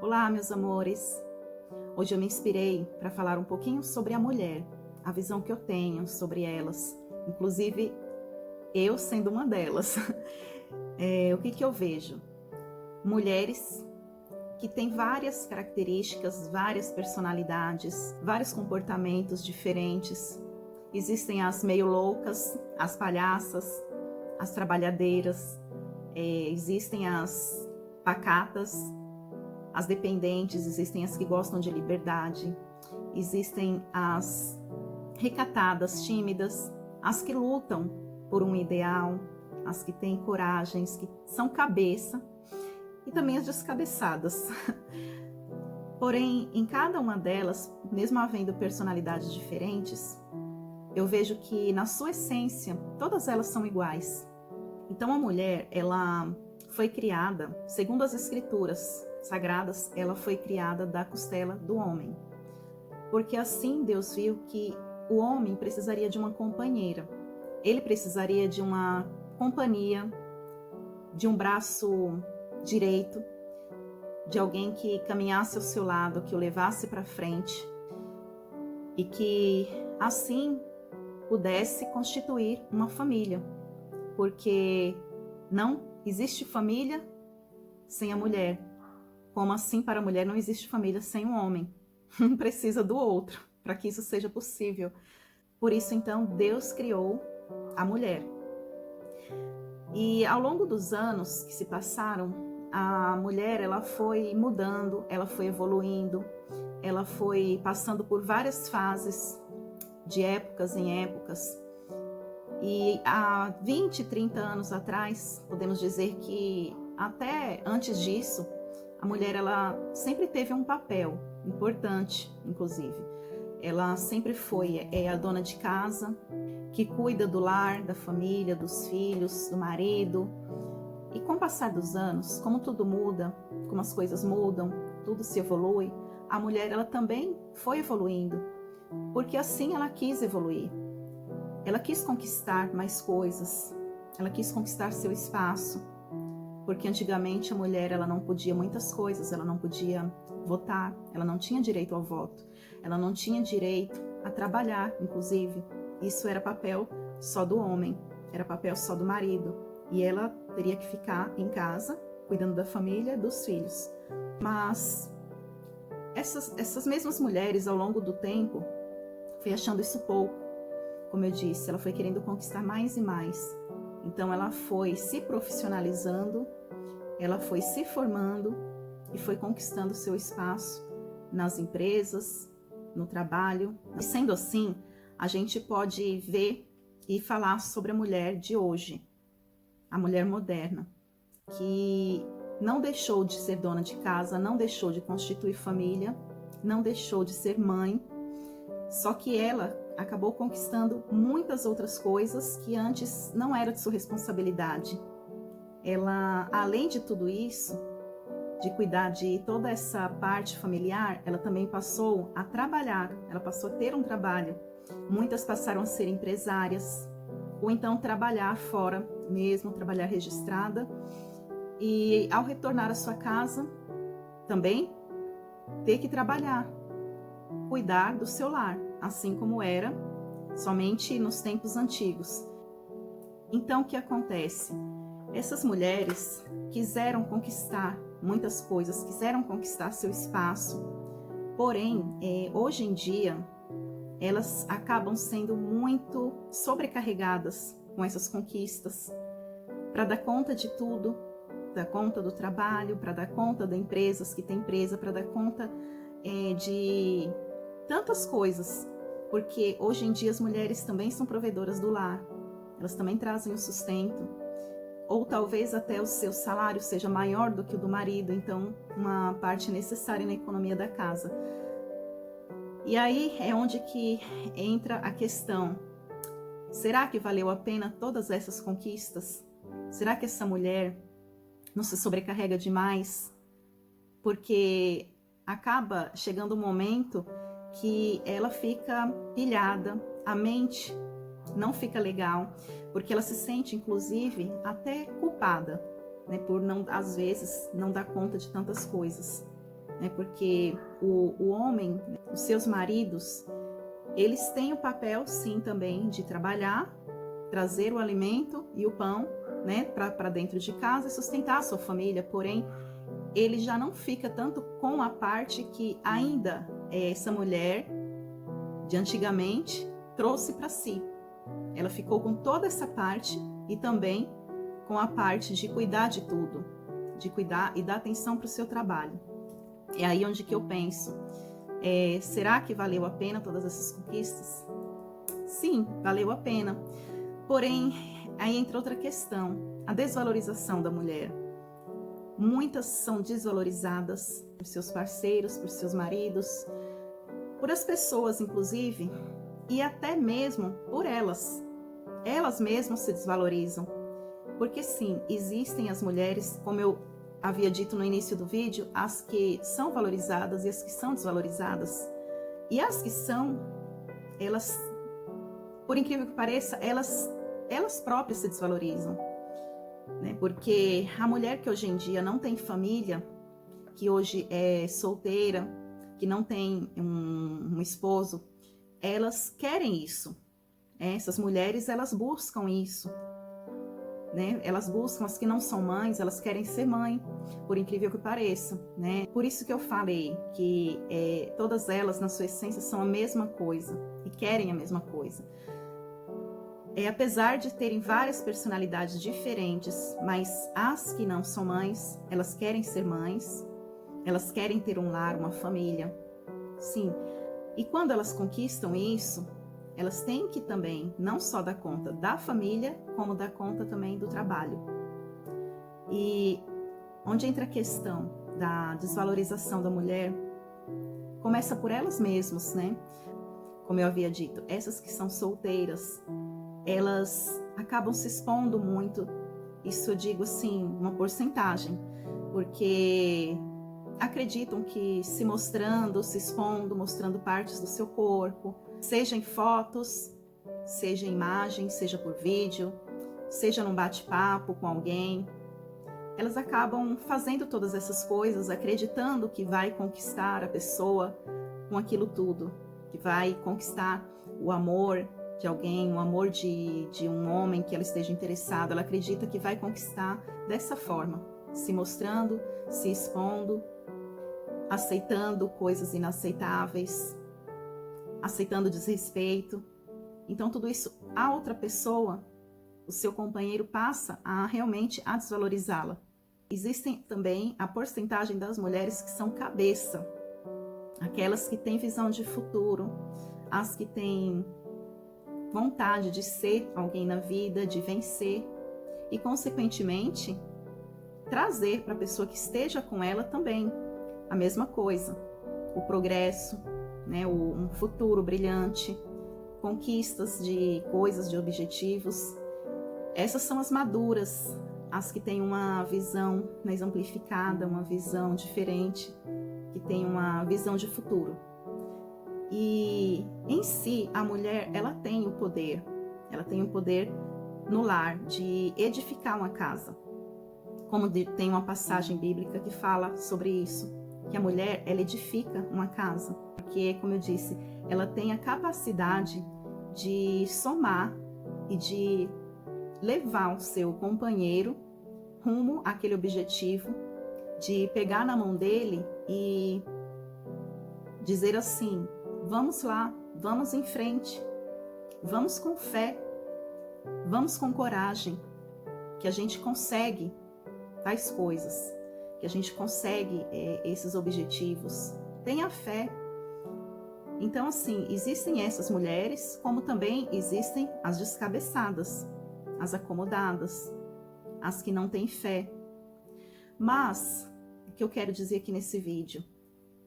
Olá, meus amores! Hoje eu me inspirei para falar um pouquinho sobre a mulher, a visão que eu tenho sobre elas, inclusive eu sendo uma delas. O que eu vejo? Mulheres que têm várias características, várias personalidades, vários comportamentos diferentes. Existem as meio loucas, as palhaças, as trabalhadeiras, existem as pacatas, as dependentes, existem as que gostam de liberdade, existem as recatadas, tímidas, as que lutam por um ideal, as que têm coragem, que são cabeça, e também as descabeçadas. Porém, em cada uma delas, mesmo havendo personalidades diferentes, eu vejo que na sua essência, todas elas são iguais. Então a mulher, ela foi criada, segundo as escrituras sagradas, ela foi criada da costela do homem. Porque assim Deus viu que o homem precisaria de uma companheira. Ele precisaria de uma companhia, de um braço direito, de alguém que caminhasse ao seu lado, que o levasse para frente e que assim pudesse constituir uma família. Porque não existe família sem a mulher. Como assim para a mulher não existe família sem um homem? Um precisa do outro para que isso seja possível. Por isso, então, Deus criou a mulher. E ao longo dos anos que se passaram, a mulher ela foi mudando, ela foi evoluindo, ela foi passando por várias fases, de épocas em épocas. E há 20, 30 anos atrás, podemos dizer que até antes disso, a mulher ela sempre teve um papel importante, inclusive. Ela sempre foi a dona de casa, que cuida do lar, da família, dos filhos, do marido. E com o passar dos anos, como tudo muda, como as coisas mudam, tudo se evolui, a mulher ela também foi evoluindo, porque assim ela quis evoluir. Ela quis conquistar mais coisas, ela quis conquistar seu espaço, porque antigamente a mulher ela não podia muitas coisas, ela não podia votar, ela não tinha direito ao voto, ela não tinha direito a trabalhar, inclusive. Isso era papel só do homem, era papel só do marido, e ela teria que ficar em casa, cuidando da família, dos filhos. Mas essas mesmas mulheres, ao longo do tempo, foi achando isso pouco. Como eu disse, ela foi querendo conquistar mais e mais. Então ela foi se profissionalizando, ela foi se formando e foi conquistando seu espaço nas empresas, no trabalho. E sendo assim, a gente pode ver e falar sobre a mulher de hoje, a mulher moderna, que não deixou de ser dona de casa, não deixou de constituir família, não deixou de ser mãe, só que ela acabou conquistando muitas outras coisas que antes não era de sua responsabilidade. Ela, além de tudo isso, de cuidar de toda essa parte familiar, ela também passou a trabalhar, ela passou a ter um trabalho. Muitas passaram a ser empresárias, ou então trabalhar fora mesmo, trabalhar registrada. E ao retornar à sua casa, também ter que trabalhar, cuidar do seu lar, assim como era somente nos tempos antigos. Então, o que acontece? Essas mulheres quiseram conquistar muitas coisas, quiseram conquistar seu espaço, porém, hoje em dia, elas acabam sendo muito sobrecarregadas com essas conquistas, para dar conta de tudo, dar conta do trabalho, para dar conta das empresas que tem empresa, para dar conta de tantas coisas, porque hoje em dia as mulheres também são provedoras do lar, elas também trazem o sustento, ou talvez até o seu salário seja maior do que o do marido, então uma parte necessária na economia da casa. E aí é onde que entra a questão: será que valeu a pena todas essas conquistas? Será que essa mulher não se sobrecarrega demais? Porque acaba chegando um momento que ela fica pilhada, a mente não fica legal, porque ela se sente, inclusive, até culpada, né, por não, às vezes, não dar conta de tantas coisas. né? Porque o homem, os seus maridos, eles têm o papel, sim, também de trabalhar, trazer o alimento e o pão, né, para dentro de casa e sustentar a sua família, porém, ele já não fica tanto com a parte que ainda essa mulher de antigamente trouxe para si. Ela ficou com toda essa parte e também com a parte de cuidar de tudo, de cuidar e dar atenção para o seu trabalho. É aí onde que eu penso, será que valeu a pena todas essas conquistas? Sim, valeu a pena. Porém, aí entra outra questão, a desvalorização da mulher. Muitas são desvalorizadas por seus parceiros, por seus maridos, por as pessoas, inclusive, e até mesmo por elas. Elas mesmas se desvalorizam. Porque sim, existem as mulheres, como eu havia dito no início do vídeo, as que são valorizadas e as que são desvalorizadas. E as que são, elas, por incrível que pareça, elas próprias se desvalorizam. Né? Porque a mulher que hoje em dia não tem família, que hoje é solteira, que não tem um esposo, elas querem isso. Essas mulheres, elas buscam isso. Né? Elas buscam, as que não são mães, elas querem ser mãe, por incrível que pareça. Né? Por isso que eu falei que todas elas, na sua essência, são a mesma coisa e querem a mesma coisa. Apesar de terem várias personalidades diferentes, mas as que não são mães, elas querem ser mães, elas querem ter um lar, uma família. Sim, e quando elas conquistam isso, elas têm que também não só dar conta da família, como dar conta também do trabalho. E onde entra a questão da desvalorização da mulher, começa por elas mesmas, né? Como eu havia dito, essas que são solteiras, elas acabam se expondo muito, isso eu digo assim, uma porcentagem, porque acreditam que se mostrando, se expondo, mostrando partes do seu corpo, seja em fotos, seja em imagem, seja por vídeo, seja num bate-papo com alguém, elas acabam fazendo todas essas coisas, acreditando que vai conquistar a pessoa com aquilo tudo, que vai conquistar o amor de alguém, o amor de um homem que ela esteja interessada. Ela acredita que vai conquistar dessa forma, se mostrando, se expondo, aceitando coisas inaceitáveis, aceitando desrespeito. Então tudo isso, a outra pessoa, o seu companheiro, passa a realmente a desvalorizá-la. Existem também a porcentagem das mulheres que são cabeça, aquelas que têm visão de futuro, as que têm vontade de ser alguém na vida, de vencer e, consequentemente, trazer para a pessoa que esteja com ela também a mesma coisa, o progresso, né, um futuro brilhante, conquistas de coisas, de objetivos. Essas são as maduras, as que têm uma visão mais amplificada, uma visão diferente, que tem uma visão de futuro. E em si, a mulher, ela tem o poder no lar de edificar uma casa. Como tem uma passagem bíblica que fala sobre isso, que a mulher, ela edifica uma casa, porque, como eu disse, ela tem a capacidade de somar e de levar o seu companheiro rumo àquele objetivo, de pegar na mão dele e dizer assim: vamos lá, vamos em frente, vamos com fé, vamos com coragem, que a gente consegue tais coisas, que a gente consegue esses objetivos. Tenha fé. Então, assim, existem essas mulheres, como também existem as descabeçadas, as acomodadas, as que não têm fé. Mas, o que eu quero dizer aqui nesse vídeo,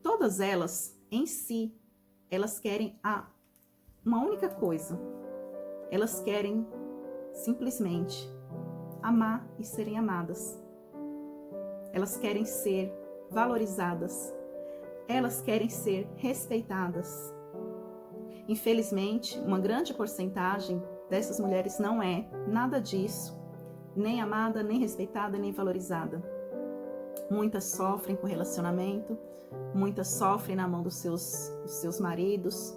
todas elas, em si, elas querem uma única coisa. Elas querem simplesmente amar e serem amadas. Elas querem ser valorizadas. Elas querem ser respeitadas. Infelizmente, uma grande porcentagem dessas mulheres não é nada disso, nem amada, nem respeitada, nem valorizada. Muitas sofrem com relacionamento, muitas sofrem na mão dos seus maridos,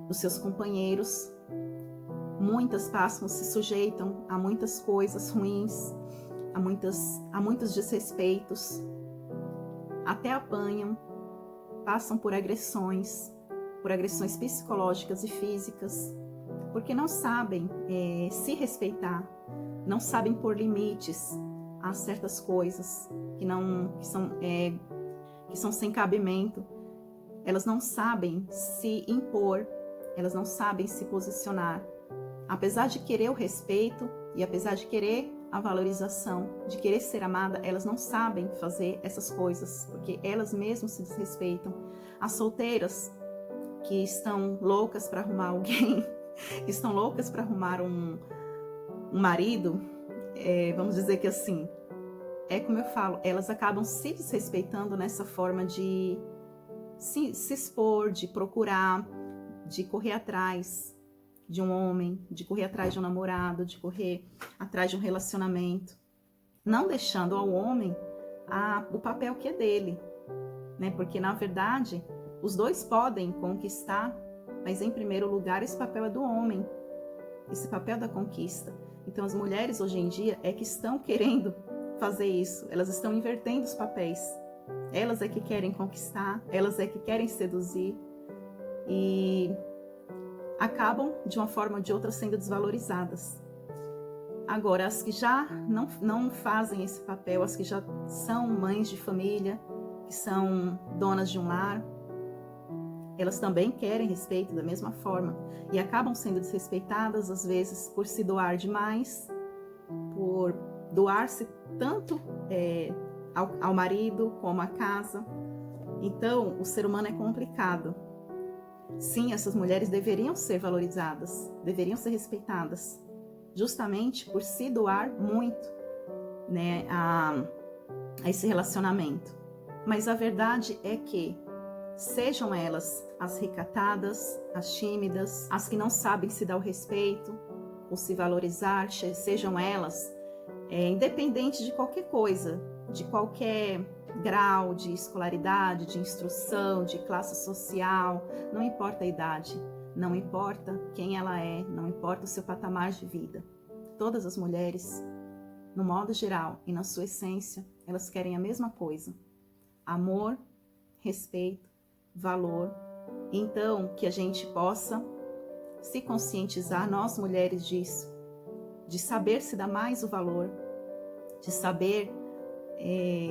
dos seus companheiros. Muitas passam, se sujeitam a muitas coisas ruins, a muitos desrespeitos, até apanham, passam por agressões psicológicas e físicas, porque não sabem se respeitar, não sabem pôr limites a certas coisas que são sem cabimento. Elas não sabem se impor, elas não sabem se posicionar. Apesar de querer o respeito e apesar de querer a valorização, de querer ser amada, elas não sabem fazer essas coisas, porque elas mesmas se desrespeitam. As solteiras que estão loucas para arrumar alguém, estão loucas para arrumar um marido, vamos dizer que assim, é como eu falo, elas acabam se desrespeitando nessa forma de se expor, de procurar, de correr atrás de um homem, de correr atrás de um namorado, de correr atrás de um relacionamento, não deixando ao homem o papel que é dele, né? Porque na verdade os dois podem conquistar, mas em primeiro lugar esse papel é do homem, esse papel da conquista. Então as mulheres hoje em dia é que estão querendo fazer isso, elas estão invertendo os papéis. Elas é que querem conquistar, elas é que querem seduzir e acabam de uma forma ou de outra sendo desvalorizadas. Agora, as que já não fazem esse papel, as que já são mães de família, que são donas de um lar, elas também querem respeito da mesma forma e acabam sendo desrespeitadas, às vezes, por se doar demais, por doar-se tanto ao marido como à casa. Então, o ser humano é complicado. Sim, essas mulheres deveriam ser valorizadas, deveriam ser respeitadas, justamente por se doar muito, né, a esse relacionamento. Mas a verdade é que, sejam elas as recatadas, as tímidas, as que não sabem se dar o respeito ou se valorizar, sejam elas, independente de qualquer coisa, de qualquer grau de escolaridade, de instrução, de classe social, não importa a idade, não importa quem ela é, não importa o seu patamar de vida. Todas as mulheres, no modo geral e na sua essência, elas querem a mesma coisa: amor, respeito, valor. Então, que a gente possa se conscientizar, nós mulheres, disso, de saber se dar mais o valor, de saber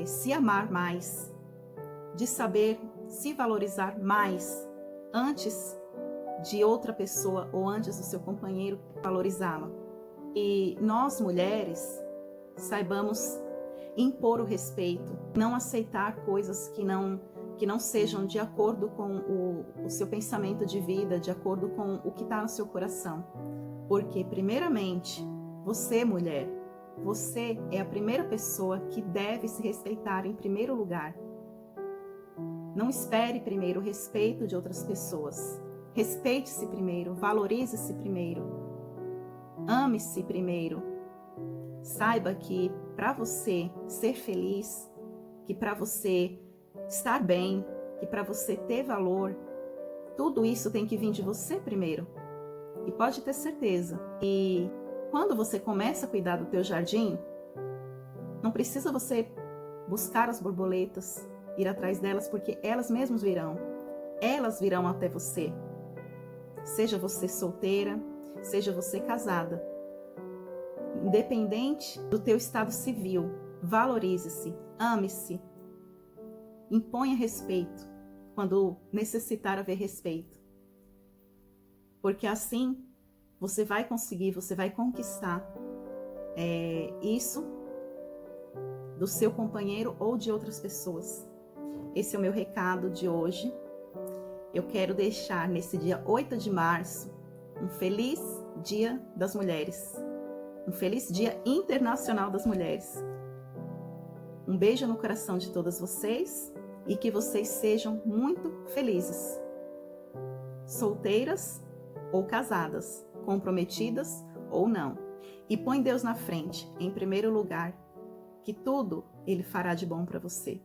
se amar mais, de saber se valorizar mais antes de outra pessoa ou antes do seu companheiro valorizá-la. E nós mulheres saibamos impor o respeito, não aceitar coisas que não sejam de acordo com o seu pensamento de vida, de acordo com o que está no seu coração. Porque, primeiramente, você, mulher, você é a primeira pessoa que deve se respeitar em primeiro lugar. Não espere primeiro o respeito de outras pessoas. Respeite-se primeiro, valorize-se primeiro, ame-se primeiro. Saiba que para você ser feliz, que para você estar bem, que para você ter valor, tudo isso tem que vir de você primeiro. E pode ter certeza. E quando você começa a cuidar do teu jardim, não precisa você buscar as borboletas, ir atrás delas, porque elas mesmas virão. Elas virão até você. Seja você solteira, seja você casada. Independente do teu estado civil, valorize-se, ame-se. Imponha respeito quando necessitar haver respeito. Porque assim você vai conseguir, você vai conquistar isso do seu companheiro ou de outras pessoas. Esse é o meu recado de hoje. Eu quero deixar nesse dia 8 de março um feliz Dia das Mulheres. Um feliz Dia Internacional das Mulheres. Um beijo no coração de todas vocês e que vocês sejam muito felizes. Solteiras ou casadas, comprometidas ou não. E põe Deus na frente, em primeiro lugar, que tudo Ele fará de bom para você.